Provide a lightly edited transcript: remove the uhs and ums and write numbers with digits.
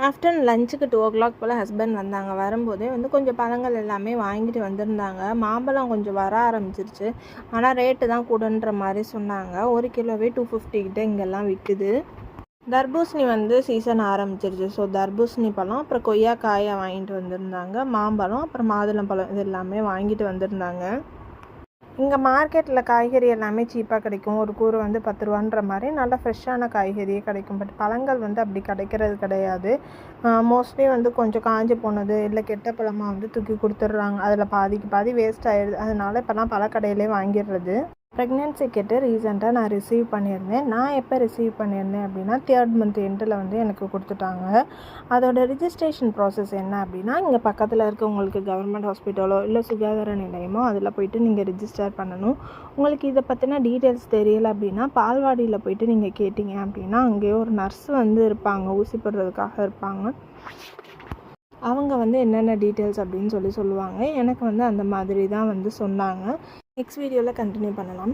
Afternoon லஞ்சுக்கு 2:00 போல் husband வந்தாங்க. வரும்போதே கொஞ்சம் பழங்கள் எல்லாமே வாங்கிட்டு வந்திருந்தாங்க. மாம்பழம் கொஞ்சம் வர ஆரம்பிச்சிருச்சு. ஆனால் ரேட்டு தான் கூடன்ற மாதிரி சொன்னாங்க. 1 கிலோவே 250 கிட்ட இங்கெல்லாம் விற்குது. தர்பூசணி சீசன் ஆரம்பிச்சிருச்சு. ஸோ தர்பூசணி பழம், அப்புறம் கொய்யாக்காயை வாங்கிட்டு வந்திருந்தாங்க. மாம்பழம், அப்புறம் மாதுளம்பழம் இது எல்லாமே வாங்கிட்டு வந்திருந்தாங்க. இங்கே மார்க்கெட்டில் காய்கறி எல்லாமே சீப்பாக கிடைக்கும். ஒரு கூறு 10 ரூபான்ற மாதிரி நல்ல ஃப்ரெஷ்ஷான காய்கறியே கிடைக்கும். பட் பழங்கள் அப்படி கிடைக்கிறது கிடையாது. மோஸ்ட்லி கொஞ்சம் காஞ்சி போனது இல்லை கெட்ட பழமாக தூக்கி கொடுத்துட்றாங்க. அதில் பாதிக்கு பாதி வேஸ்ட் ஆகிடுது. அதனால இப்போலாம் பழக்கடையிலே வாங்கிடுறது. ப்ரெக்னென்சி கிட்டு ரீசெண்டாக நான் ரிசீவ் பண்ணியிருந்தேன். நான் எப்போ ரிசீவ் பண்ணியிருந்தேன் அப்படின்னா 3rd மந்த் எண்டில் எனக்கு கொடுத்துட்டாங்க. அதோட ரிஜிஸ்ட்ரேஷன் ப்ராசஸ் என்ன அப்படின்னா, இங்கே பக்கத்தில் இருக்க உங்களுக்கு கவர்மெண்ட் ஹாஸ்பிட்டலோ இல்லை சுகாதார நிலையமோ அதில் போய்ட்டு நீங்கள் ரிஜிஸ்டர் பண்ணணும். உங்களுக்கு இதை பற்றின டீட்டெயில்ஸ் தெரியலை அப்படின்னா பால்வாடியில் போய்ட்டு நீங்கள் கேட்டிங்க அப்படின்னா அங்கேயே ஒரு நர்ஸ் இருப்பாங்க, ஊசி போடுறதுக்காக இருப்பாங்க. அவங்க என்னென்ன டீட்டெயில்ஸ் அப்படின்னு சொல்லுவாங்க. எனக்கு அந்த மாதிரி தான் சொன்னாங்க. நெக்ஸ்ட் வீடியோவில் கண்டினியூ பண்ணலாம்.